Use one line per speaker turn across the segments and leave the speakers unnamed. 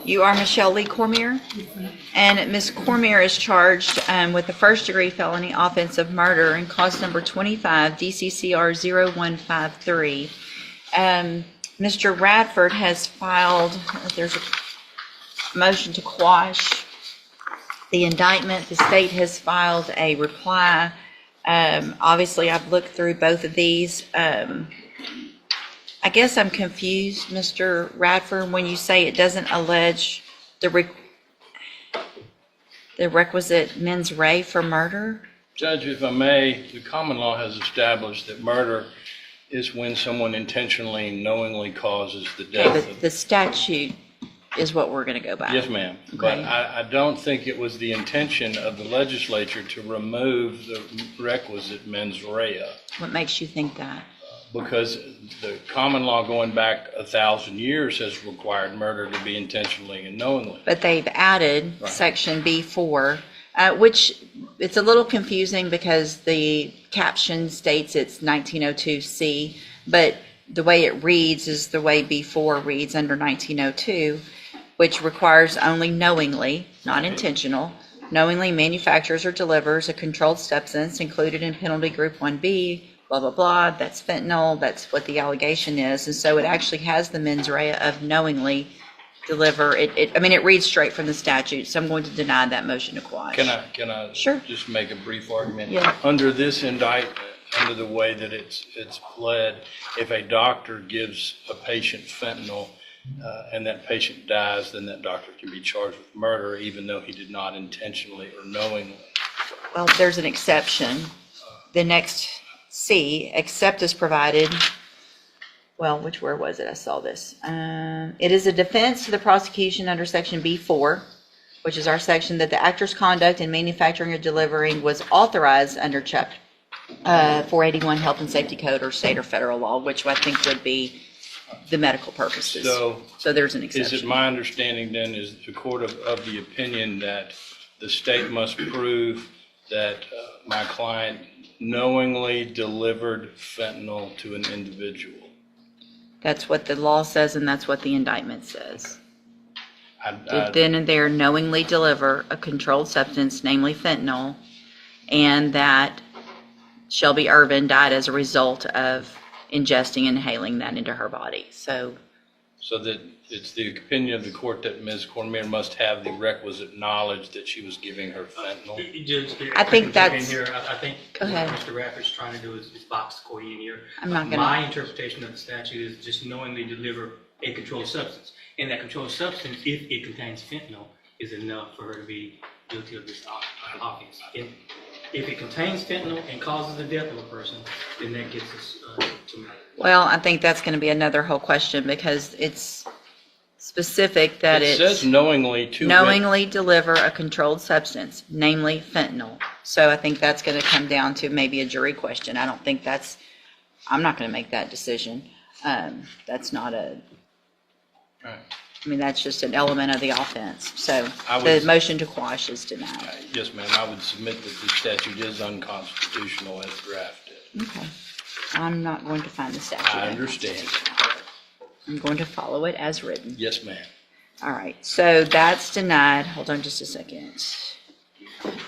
You are Michelle Lee Cormier, and Ms. Cormier is charged with the first-degree felony offense of murder in cause number 25 DCCR 0153. Mr. Radford has filed, there's a motion to quash the indictment. The state has filed a reply. Obviously, I've looked through both of these. I guess I'm confused, Mr. Radford, when you say it doesn't allege the requisite mens rea for murder?
Judge, if I may, the common law has established that murder is when someone intentionally and knowingly causes the death.
Okay, but the statute is what we're going to go by.
Yes, ma'am.
Okay.
But I don't think it was the intention of the legislature to remove the requisite mens rea.
What makes you think that?
Because the common law going back 1,000 years has required murder to be intentionally and knowingly.
But they've added
Right.
section B4, which it's a little confusing because the caption states it's 1902C, but the way it reads is the way B4 reads under 1902, which requires only knowingly, not intentional, knowingly manufactures or delivers a controlled substance included in penalty group 1B, blah, blah, blah. That's fentanyl. That's what the allegation is. And so it actually has the mens rea of knowingly deliver. It reads straight from the statute. So I'm going to deny that motion to quash.
Can I
Sure.
just make a brief argument?
Yeah.
Under this indictment, under the way that it's pled, if a doctor gives a patient fentanyl and that patient dies, then that doctor can be charged with murder, even though he did not intentionally or knowingly.
Well, there's an exception. The next C, except as provided, well, where was it? I saw this. It is a defense to the prosecution under section B4, which is our section, that the actor's conduct in manufacturing or delivering was authorized under chapter 481 Health and Safety Code or state or federal law, which I think would be the medical purposes. So there's an exception.
Is it my understanding then, is the court of the opinion that the state must prove that my client knowingly delivered fentanyl to an individual?
That's what the law says, and that's what the indictment says.
I
Then and there knowingly deliver a controlled substance, namely fentanyl, and that Shelby Irvin died as a result of ingesting and inhaling that into her body. So
that it's the opinion of the court that Ms. Cormier must have the requisite knowledge that she was giving her fentanyl?
I think that's-
I think
Go ahead.
what Mr. Radford's trying to do is box the court in here.
I'm not gonna-
My interpretation of the statute is just knowingly deliver a controlled substance. And that controlled substance, if it contains fentanyl, is enough for her to be guilty of this offense. If it contains fentanyl and causes the death of a person, then that gets us to murder.
Well, I think that's going to be another whole question because it's specific that
It says knowingly to
knowingly deliver a controlled substance, namely fentanyl. So I think that's going to come down to maybe a jury question. I'm not going to make that decision. That's not
Right.
that's just an element of the offense. So
I
the
would-
motion to quash is denied.
Yes, ma'am. I would submit that the statute is unconstitutional as drafted.
Okay. I'm not going to find the statute.
I understand.
I'm going to follow it as written.
Yes, ma'am.
All right, so that's denied. Hold on just a second.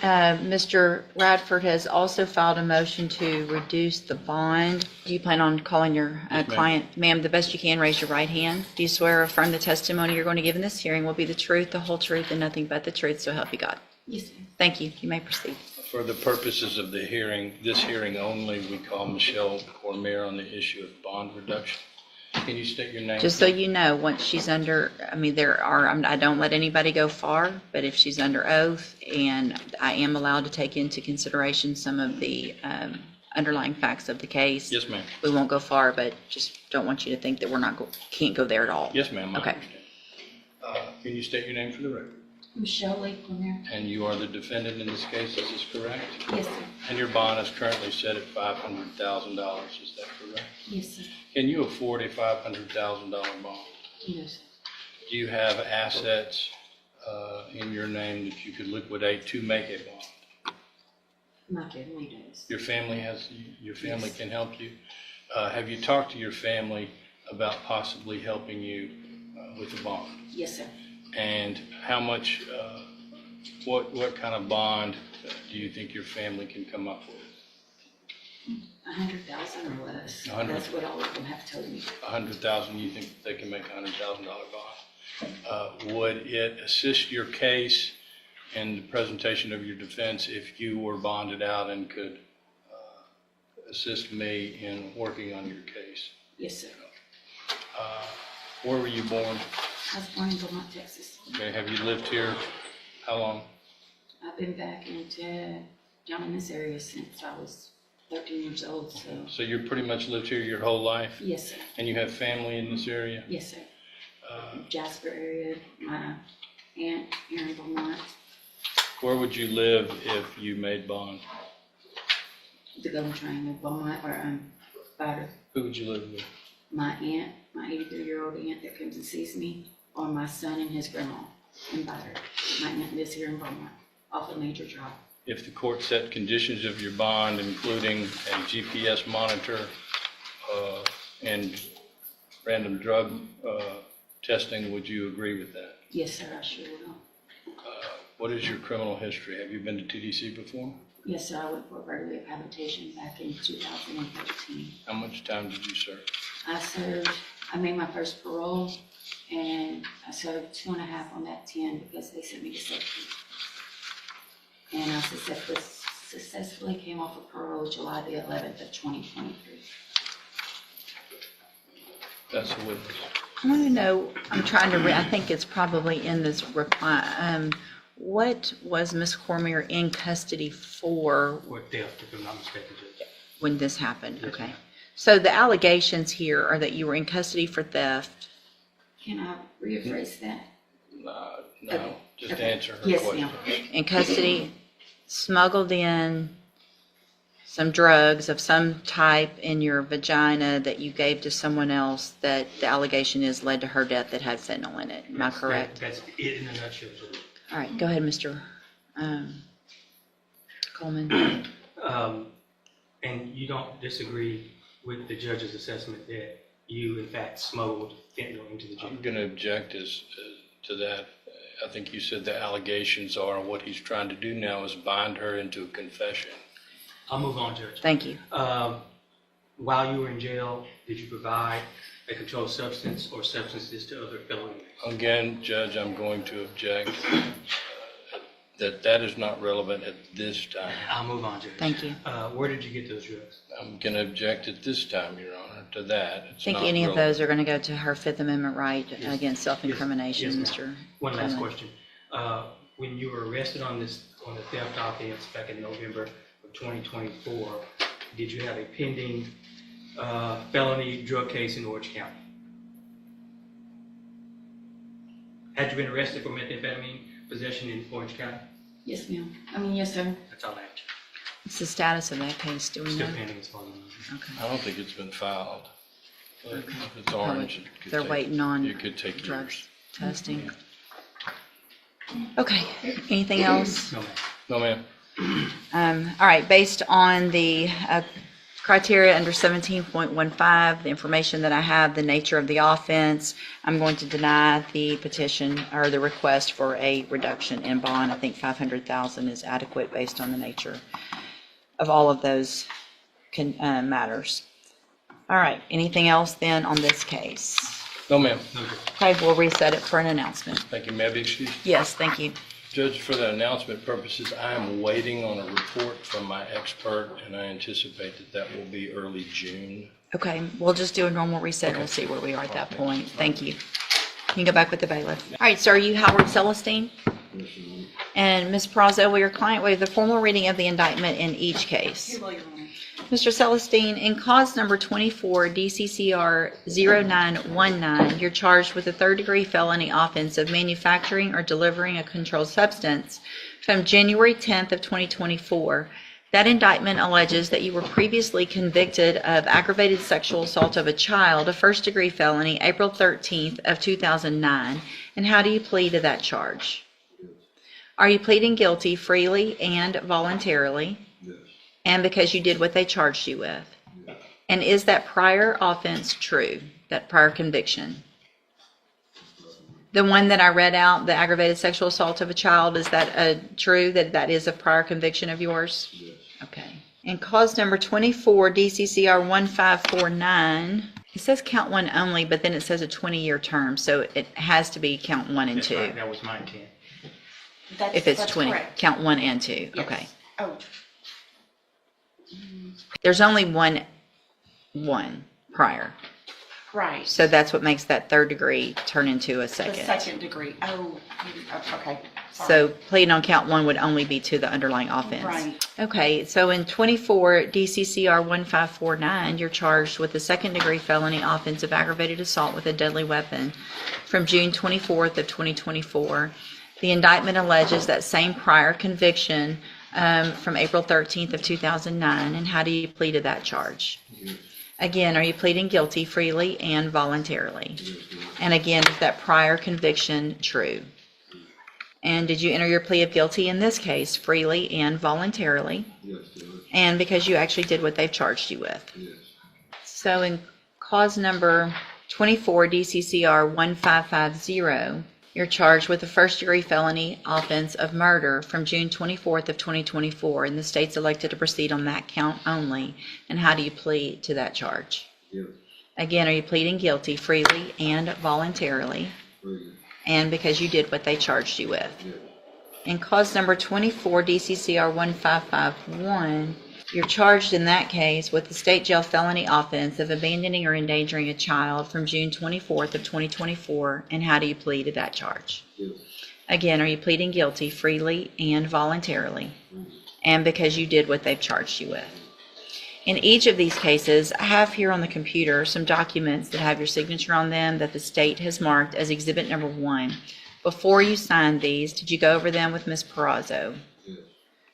Mr. Radford has also filed a motion to reduce the bond. Do you plan on calling your
Yes, ma'am.
client? Ma'am, the best you can, raise your right hand. Do you swear or affirm the testimony you're going to give in this hearing will be the truth, the whole truth, and nothing but the truth, so help you God?
Yes, ma'am.
Thank you. You may proceed.
For the purposes of the hearing, this hearing only, we call Michelle Cormier on the issue of bond reduction. Can you state your name?
Just so you know, once she's under, I don't let anybody go far, but if she's under oath, and I am allowed to take into consideration some of the underlying facts of the case.
Yes, ma'am.
We won't go far, but just don't want you to think that can't go there at all.
Yes, ma'am. I
Okay.
understand. Can you state your name for the record?
Michelle Lee Cormier.
And you are the defendant in this case, is this correct?
Yes, sir.
And your bond is currently set at $500,000, is that correct?
Yes, sir.
Can you afford a $500,000 bond?
Yes.
Do you have assets in your name that you could liquidate to make a bond?
My family does.
Your family can help you? Have you talked to your family about possibly helping you with a bond?
Yes, sir.
And how much, what kind of bond do you think your family can come up with?
100,000 or less.
100.
That's what all of them have told me.
100,000, you think they can make a $100,000 bond? Would it assist your case in the presentation of your defense if you were bonded out and could assist me in working on your case?
Yes, sir.
Where were you born?
I was born in Beaumont, Texas.
Okay, have you lived here how long?
I've been back down in this area since I was 13 years old, so.
So you pretty much lived here your whole life?
Yes, sir.
And you have family in this area?
Yes, sir. Jasper area, my aunt here in Beaumont.
Where would you live if you made bond?
The Golden Triangle, Beaumont, or Bader.
Who would you live with?
My aunt, my 83-year-old aunt that comes and sees me, or my son and his grandma in Bader. My aunt lives here in Beaumont, off a major drive.
If the court set conditions of your bond, including a GPS monitor and random drug testing, would you agree with that?
Yes, sir, I sure will.
What is your criminal history? Have you been to TDC before?
Yes, sir, I went for a burglary of habitation back in 2013.
How much time did you serve?
I made my first parole, and I served 2.5 on that 10 because they sent me to safety. And I successfully came off of parole July the 11th of 2023.
That's a witness.
I want to know, I'm trying to I think it's probably in this reply. What was Ms. Cormier in custody for
Or theft, if I'm not mistaken, Judge.
when this happened?
Yes,
Okay.
ma'am.
So the allegations here are that you were in custody for theft.
Can I rephrase that?
No,
Okay.
just
Okay.
answer her
Yes,
question.
ma'am.
In custody, smuggled in some drugs of some type in your vagina that you gave to someone else that the allegation is led to her death that had fentanyl in it. Am I correct?
That's it in a nutshell, Judge.
All right, go ahead, Mr. Coleman.
And you don't disagree with the judge's assessment that you, in fact, smuggled fentanyl into the jail?
I'm going to object to that. I think you said the allegations are what he's trying to do now is bind her into a confession.
I'll move on, Judge.
Thank you.
While you were in jail, did you provide a controlled substance or substances to other felonies?
Again, Judge, I'm going to object that is not relevant at this time.
I'll move on, Judge.
Thank you.
Where did you get those drugs?
I'm going to object at this time, Your Honor, to that.
I think any of those are going to go to her Fifth Amendment right against self-incrimination,
Yes, ma'am.
Mr.
One last
Coleman.
question. When you were arrested on the theft offense back in November of 2024, did you have a pending felony drug case in Orange County? Had you been arrested for methamphetamine possession in Orange County?
Yes, ma'am. Yes, sir.
That's all I asked.
What's the status of that case? Do we
Still
know?
pending as far as I know.
Okay.
I don't think it's been filed. But if it's orange, it could
They're
take-
waiting on
it could take
drugs
years.
testing. Okay, anything else?
No, ma'am.
No, ma'am.
All right, based on the criteria under 17.15, the information that I have, the nature of the offense, I'm going to deny the petition or the request for a reduction in bond. I think $500,000 is adequate based on the nature of all of those matters. All right, anything else then on this case?
No, ma'am.
No, Judge.
Okay, we'll reset it for an announcement.
Thank you. May I be excused?
Yes, thank you.
Judge, for the announcement purposes, I am waiting on a report from my expert, and I anticipate that will be early June.
Okay, we'll just do a normal reset and we'll see where we are at that point. Thank you. You can go back with the bailiff. All right, so are you Howard Celestine? And Ms. Prazo, will your client waive the formal reading of the indictment in each case? Mr. Celestine, in cause number 24 DCCR 0919, you're charged with a third-degree felony offense of manufacturing or delivering a controlled substance from January 10th of 2024. That indictment alleges that you were previously convicted of aggravated sexual assault of a child, a first-degree felony, April 13th of 2009. And how do you plead to that charge? Are you pleading guilty freely and voluntarily?
Yes.
And because you did what they charged you with?
Yes.
And is that prior offense true, that prior conviction? The one that I read out, the aggravated sexual assault of a child, is that true, that that is a prior conviction of yours?
Yes.
Okay. And cause number 24, DCCR 1549, it says count one only, but then it says a 20-year term, so it has to be count one and
That's
two.
right, that was my intent.
If it's
That's
20,
correct.
count one and two.
Yes.
Okay.
Oh,
There's only one prior.
right.
So that's what makes that third degree turn into a
The
second.
second degree. Oh, okay. Sorry.
So pleading on count one would only be to the underlying offense.
Right.
Okay, so in 24 DCCR 1549, you're charged with a second degree felony offense of aggravated assault with a deadly weapon from June 24th of 2024. The indictment alleges that same prior conviction from April 13th of 2009. And how do you plead to that charge? Again, are you pleading guilty freely and voluntarily? And again, is that prior conviction true? And did you enter your plea of guilty in this case freely and voluntarily?
Yes, Judge.
And because you actually did what they've charged you with?
Yes.
So in cause number 24 DCCR 1550, you're charged with a first degree felony offense of murder from June 24th of 2024, and the state's elected to proceed on that count only. And how do you plead to that charge?
Yes.
Again, are you pleading guilty freely and voluntarily?
Freely.
And because you did what they charged you with?
Yes.
In cause number 24 DCCR 1551, you're charged in that case with the state jail felony offense of abandoning or endangering a child from June 24th of 2024. And how do you plead to that charge?
Yes.
Again, are you pleading guilty freely and voluntarily?
Freely.
And because you did what they've charged you with? In each of these cases, I have here on the computer some documents that have your signature on them that the state has marked as exhibit number 1. Before you signed these, did you go over them with Ms. Perazzo?
Yes.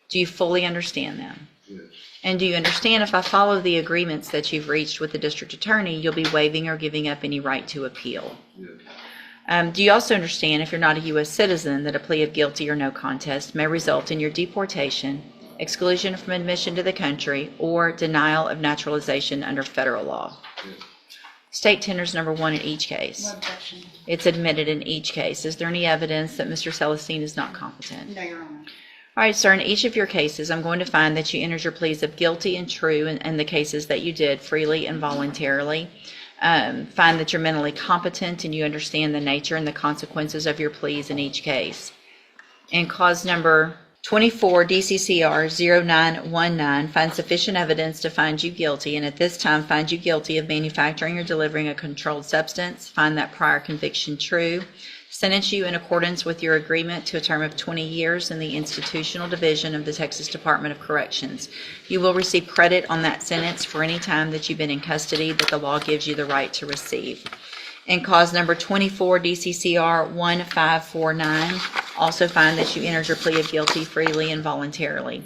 Do you fully understand them?
Yes.
And do you understand if I follow the agreements that you've reached with the district attorney, you'll be waiving or giving up any right to appeal?
Yes.
Do you also understand if you're not a U.S. citizen that a plea of guilty or no contest may result in your deportation, exclusion from admission to the country, or denial of naturalization under federal law?
Yes.
State tenders number 1 in each case.
No objection.
It's admitted in each case. Is there any evidence that Mr. Celestine is not competent?
No, Your Honor.
All right, sir, in each of your cases, I'm going to find that you entered your pleas of guilty and true in the cases that you did freely and voluntarily. Find that you're mentally competent and you understand the nature and the consequences of your pleas in each case. In cause number 24 DCCR 0919, find sufficient evidence to find you guilty, and at this time find you guilty of manufacturing or delivering a controlled substance. Find that prior conviction true. Sentence you in accordance with your agreement to a term of 20 years in the Institutional Division of the Texas Department of Corrections. You will receive credit on that sentence for any time that you've been in custody that the law gives you the right to receive. In cause number 24 DCCR 1549, also find that you entered your plea of guilty freely and voluntarily.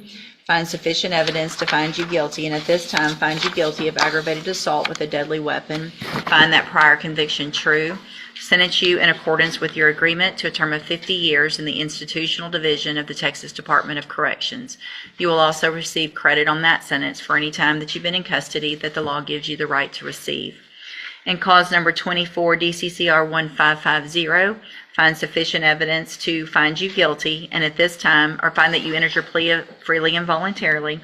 Find sufficient evidence to find you guilty, and at this time find you guilty of aggravated assault with a deadly weapon. Find that prior conviction true. Sentence you in accordance with your agreement to a term of 50 years in the Institutional Division of the Texas Department of Corrections. You will also receive credit on that sentence for any time that you've been in custody that the law gives you the right to receive. In cause number 24 DCCR 1550, find sufficient evidence to find you guilty, and at this time, or find that you entered your plea freely and voluntarily.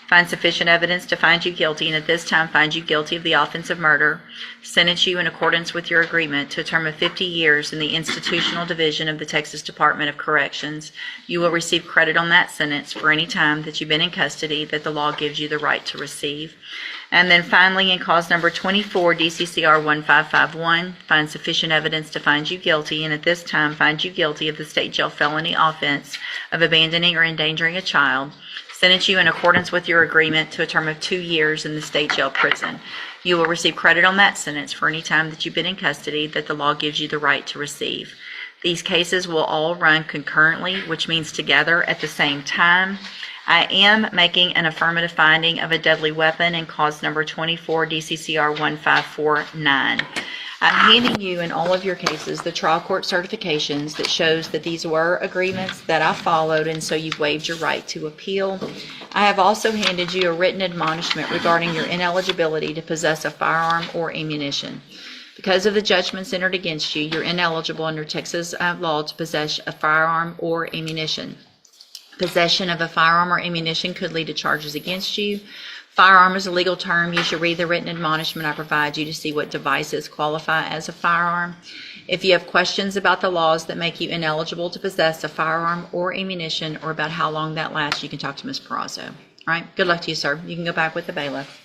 Find sufficient evidence to find you guilty, and at this time find you guilty of the offense of murder. Sentence you in accordance with your agreement to a term of 50 years in the Institutional Division of the Texas Department of Corrections. You will receive credit on that sentence for any time that you've been in custody that the law gives you the right to receive. And then finally, in cause number 24 DCCR 1551, find sufficient evidence to find you guilty, and at this time find you guilty of the state jail felony offense of abandoning or endangering a child. Sentence you in accordance with your agreement to a term of 2 years in the state jail prison. You will receive credit on that sentence for any time that you've been in custody that the law gives you the right to receive. These cases will all run concurrently, which means together at the same time. I am making an affirmative finding of a deadly weapon in cause number 24 DCCR 1549. I'm handing you in all of your cases the trial court certifications that shows that these were agreements that I followed, and so you've waived your right to appeal. I have also handed you a written admonishment regarding your ineligibility to possess a firearm or ammunition. Because of the judgments entered against you, you're ineligible under Texas law to possess a firearm or ammunition. Possession of a firearm or ammunition could lead to charges against you. Firearm is a legal term. You should read the written admonishment I provide you to see what devices qualify as a firearm. If you have questions about the laws that make you ineligible to possess a firearm or ammunition, or about how long that lasts, you can talk to Ms. Perazzo. All right, good luck to you, sir. You can go back with the bailiff.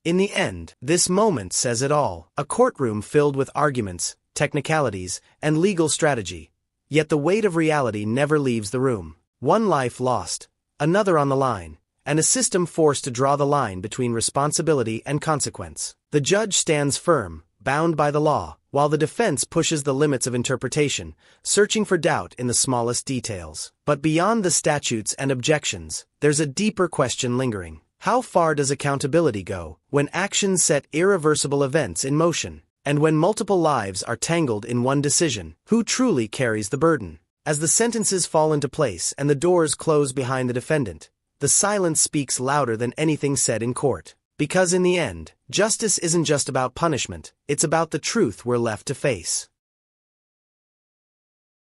In the end, this moment says it all. A courtroom filled with arguments, technicalities, and legal strategy. Yet the weight of reality never leaves the room. One life lost, another on the line, and a system forced to draw the line between responsibility and consequence. The judge stands firm, bound by the law, while the defense pushes the limits of interpretation, searching for doubt in the smallest details. But beyond the statutes and objections, there's a deeper question lingering. How far does accountability go when actions set irreversible events in motion? And when multiple lives are tangled in one decision, who truly carries the burden? As the sentences fall into place and the doors close behind the defendant, the silence speaks louder than anything said in court. Because in the end, justice isn't just about punishment, it's about the truth we're left to face.